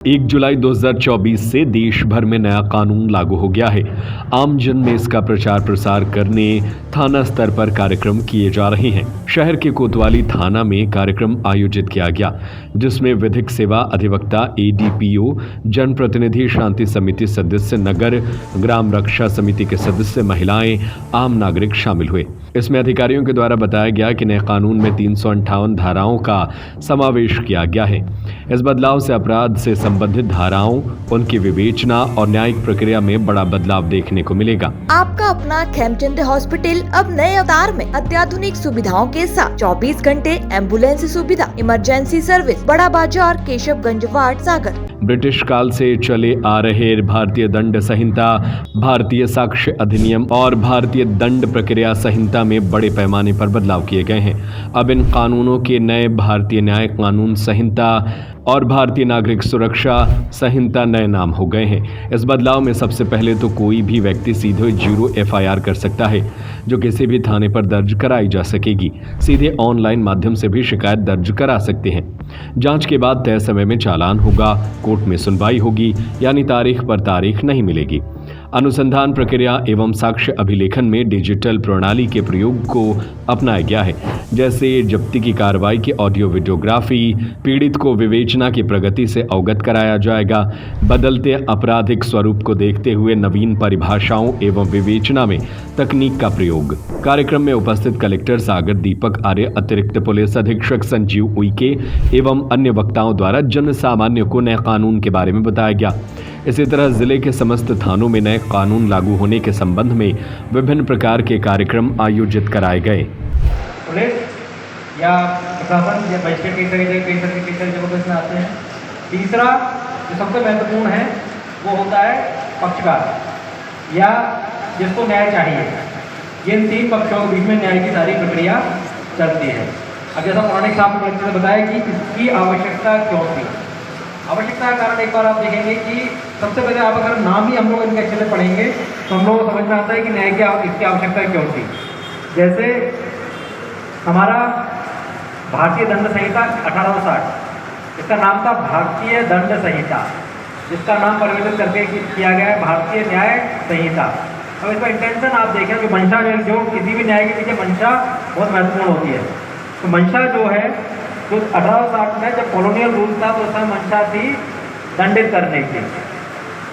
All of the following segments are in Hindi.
1 जुलाई 2024 से देश भर में नया कानून लागू हो गया है। आमजन में इसका प्रचार प्रसार करने थाना स्तर पर कार्यक्रम किए जा रहे हैं। शहर के कोतवाली थाना में कार्यक्रम आयोजित किया गया, जिसमें विधिक सेवा अधिवक्ता, एडीपीओ, जनप्रतिनिधि, शांति समिति सदस्य, नगर ग्राम रक्षा समिति के सदस्य, महिलाएं, आम नागरिक शामिल हुए। इसमें अधिकारियों के द्वारा बताया गया कि नए कानून में 358 धाराओं का समावेश किया गया है। इस बदलाव से अपराध से संबंधित धाराओं, उनकी विवेचना और न्यायिक प्रक्रिया में बड़ा बदलाव देखने को मिलेगा। आपका अपना खेमचंद हॉस्पिटल अब नए अवतार में अत्याधुनिक सुविधाओं के साथ 24 घंटे एम्बुलेंस सुविधा, इमरजेंसी सर्विस, बड़ा बाजार, केशवगंज वार्ड, सागर। ब्रिटिश काल से चले आ रहे भारतीय दंड संहिता, भारतीय साक्ष्य अधिनियम और भारतीय दंड प्रक्रिया संहिता में बड़े पैमाने पर बदलाव किए गए हैं। अब इन कानूनों के नए भारतीय न्याय कानून संहिता और भारतीय नागरिक सुरक्षा संहिता नए नाम हो गए हैं। इस बदलाव में सबसे पहले तो कोई भी व्यक्ति सीधे 0 FIR कर सकता है, जो किसी भी थाने पर दर्ज कराई जा सकेगी। सीधे ऑनलाइन माध्यम से भी शिकायत दर्ज करा सकते हैं। जांच के बाद तय समय में चालान होगा, कोर्ट में सुनवाई होगी, यानी तारीख पर तारीख नहीं मिलेगी। अनुसंधान प्रक्रिया एवं साक्ष्य अभिलेखन में डिजिटल प्रणाली के प्रयोग को अपनाया गया है, जैसे जब्ती की कार्रवाई की ऑडियो वीडियोग्राफी। पीड़ित को विवेचना की प्रगति से अवगत कराया जाएगा। बदलते आपराधिक स्वरूप को देखते हुए नवीन परिभाषाओं एवं विवेचना में तकनीक का प्रयोग। कार्यक्रम में उपस्थित कलेक्टर सागर दीपक आर्य, अतिरिक्त पुलिस अधीक्षक संजीव उइके एवं अन्य वक्ताओं द्वारा जन सामान्य को नए कानून के बारे में बताया गया। इसी तरह जिले के समस्त थानों में नए कानून लागू होने के संबंध में विभिन्न प्रकार के कार्यक्रम आयोजित कराए गए। पुलिस या प्रशासन या मजिस्ट्रेट कई सारी जगहों पर आते हैं। तीसरा जो सबसे महत्वपूर्ण है वो होता है पक्षकार या जिसको न्याय चाहिए। ये 3 पक्षों के बीच में न्याय की सारी प्रक्रिया चलती है। अब जैसा पौराणिक साहब ने बताया कि इसकी आवश्यकता क्यों थी। आवश्यकता का कारण एक बार आप देखेंगे कि सबसे पहले आप अगर नाम ही हम लोग इनके अच्छे से पढ़ेंगे तो हम लोग को समझ में आता है कि न्याय इसकी आवश्यकता क्यों थी। जैसे हमारा भारतीय दंड संहिता 1860, इसका नाम था भारतीय दंड संहिता, जिसका नाम परिवर्तित करके किया गया है भारतीय न्याय संहिता। अब इसका इंटेंशन आप देखें, जो मंशा जो किसी भी न्याय के पीछे मंशा बहुत महत्वपूर्ण होती है। तो मंशा जो है, तो 1860 में जब कॉलोनियल रूल था तो उसमें मंशा थी दंडित करने की।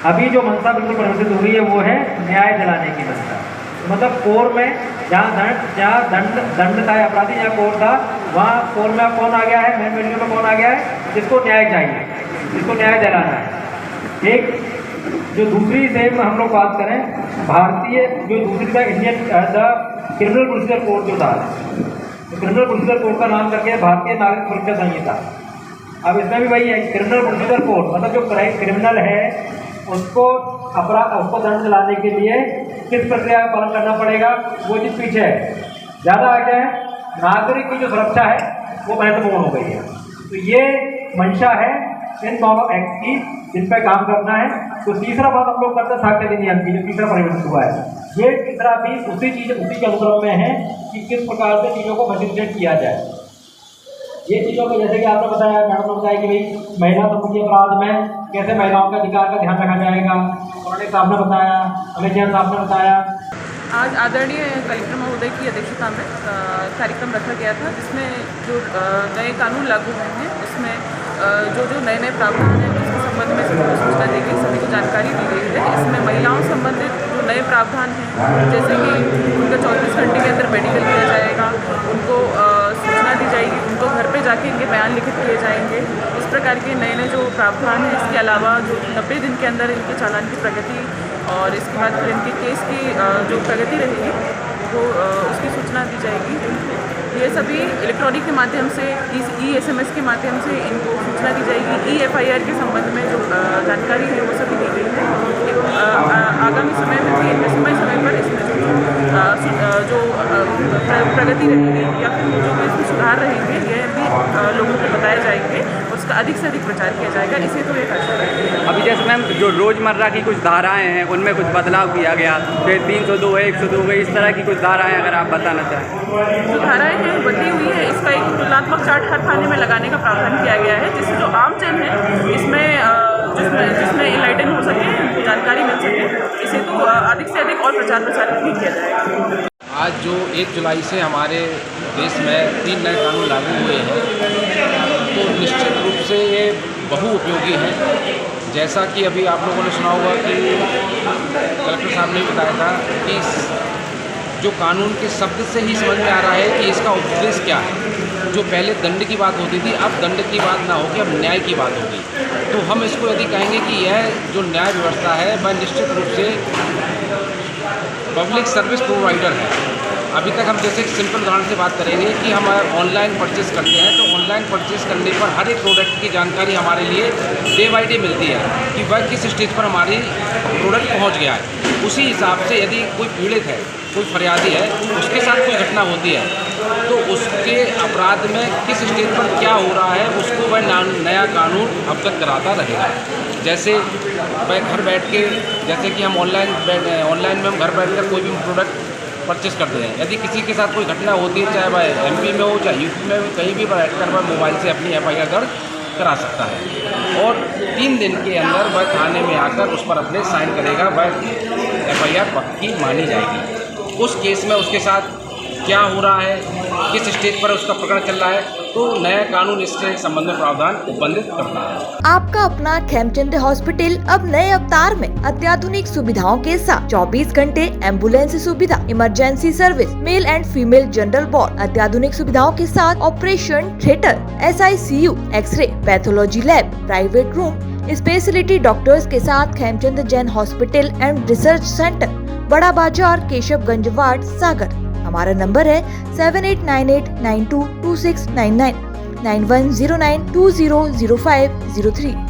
अभी जो मंशा बिल्कुल परिवर्तित हो रही है वो है न्याय दिलाने की मंशा। मतलब कोर में जहाँ दंड था, अपराधी जहाँ कोर था, वहाँ कोर में कौन आ गया है, मेन मेडिकल में कौन आ गया है, जिसको न्याय चाहिए, जिसको न्याय दिलाना है। एक जो दूसरी सेम हम लोग बात करें, भारतीय जो दूसरी था इंडियन क्रिमिनल प्रोसीजर कोड जो था, क्रिमिनल प्रोसीजर कोड का नाम करके भारतीय नागरिक सुरक्षा संहिता। अब इसमें भी वही है, क्रिमिनल प्रोसीजर कोड मतलब जो क्रिमिनल है उसको दंड दिलाने के लिए किस प्रक्रिया का पालन करना पड़ेगा, वो चीज़ पीछे है। ज़्यादा आगे है नागरिक की जो सुरक्षा है वो महत्वपूर्ण हो गई है। तो ये मंशा है इन दोनों एक्ट की, जिन पर काम करना है। तो तीसरा बात हम लोग करते हैं साक्ष्य अधिनियम की, जो तीसरा परिवर्तित हुआ है। ये तीसरा भी उसी के अनुक्रम में है कि किस प्रकार से चीज़ों को फैसिलिटेट किया जाए। ये चीज़ों को जैसे कि आपने बताया, मैडम ने बताया कि भाई महिला संबंधी अपराध में कैसे महिलाओं का अधिकार का ध्यान रखा जाएगा, पौराणिक साहब ने बताया, अमित जैन साहब ने बताया। आज आदरणीय कलेक्टर महोदय की अध्यक्षता में कार्यक्रम रखा गया था, जिसमें जो नए कानून लागू हुए हैं उसमें जो नए प्रावधान हैं उसके संबंध में सभी को सूचना दी गई, सभी को जानकारी दी गई है। इसमें महिलाओं संबंधित जो नए प्रावधान हैं, जैसे कि उनका 24 घंटे के अंदर मेडिकल किया जाएगा, उनको सूचना दी जाएगी, उनको घर पे जाके इनके बयान लिखित किए जाएंगे। इस प्रकार के नए जो प्रावधान हैं। इसके अलावा जो 90 दिन के अंदर इनके चालान की प्रगति और इसके बाद फिर इनके केस की जो प्रगति रहेगी वो उसकी सूचना दी जाएगी। ये सभी इलेक्ट्रॉनिक के माध्यम से, SMS के माध्यम से इनको सूचना दी जाएगी। FIR के संबंध में जो जानकारी है वो सभी दी गई है एवं आगामी समय में भी इनमें समय पर इसमें जो प्रगति रहेगी या फिर जो इसमें सुधार रहेंगे ये भी लोगों को बताए जाएंगे, उसका अधिक से अधिक प्रचार किया जाएगा। इसे तो ये फैसला। अभी जैसे मैम जो रोज़मर्रा की कुछ धाराएं हैं उनमें कुछ बदलाव किया गया, फिर 302 है, 102 है, इस तरह की कुछ धाराएं अगर आप बताना चाहें। जो धाराएं हैं बदली हुई है, इसका एक तुलनात्मक चार्ट हर थाने में लगाने का प्रावधान किया गया है, जिससे जो आमजन है इसमें सके, इसे तो अधिक से अधिक और प्रचार प्रसार भी किया जाएगा। आज जो 1 जुलाई से हमारे देश में 3 नए कानून लागू हुए हैं, तो निश्चित रूप से ये बहुउपयोगी हैं। जैसा कि अभी आप लोगों ने सुना होगा कि कलेक्टर साहब ने बताया था कि जो कानून के शब्द से ही समझ में आ रहा है कि इसका उद्देश्य क्या है। जो पहले दंड की बात होती थी, अब दंड की बात ना होगी, अब न्याय की बात होगी। तो हम इसको यदि कहेंगे कि यह जो न्याय व्यवस्था है वह निश्चित रूप से पब्लिक सर्विस प्रोवाइडर है। अभी तक हम जैसे एक सिंपल उदाहरण से बात करेंगे कि हम ऑनलाइन परचेस करते हैं, तो ऑनलाइन परचेस करने पर हर एक प्रोडक्ट की जानकारी हमारे लिए डे बाई डे मिलती है कि वह किस स्टेज पर हमारी प्रोडक्ट पहुंच गया है। उसी हिसाब से यदि कोई पीड़ित है, कोई फरियादी है, उसके साथ कोई घटना होती है, तो उसके अपराध में किस स्टेज पर क्या हो रहा है उसको वह नया कानून अवगत कराता रहेगा। जैसे वह घर बैठ के, जैसे कि हम ऑनलाइन में हम घर बैठ कर कोई भी प्रोडक्ट परचेस करते हैं, यदि किसी के साथ कोई घटना होती है, चाहे वह MP में हो, चाहे UP में हो, कहीं भी बैठ कर वह मोबाइल से अपनी FIR दर्ज करा सकता है और 3 दिन के अंदर वह थाने में आकर उस पर अपने साइन करेगा, वह FIR पक्की मानी जाएगी। उस केस में उसके साथ क्या हो रहा है, किस स्टेज पर उसका प्रकरण चल रहा है, तो नया कानून इसके संबंध में प्रावधान उपबंधित करता है। आपका अपना खेमचंद हॉस्पिटल अब नए अवतार में अत्याधुनिक सुविधाओं के साथ 24 घंटे एम्बुलेंस सुविधा, emergency service, male and female general ward, अत्याधुनिक सुविधाओं के साथ operation theatre, SICU, x ray, pathology lab, private room, speciality doctors के साथ Khemchand Jain hospital and research centre, Bada Bazar, Keshavganj ward, सागर। हमारा नंबर है 7898922699, 9109200503।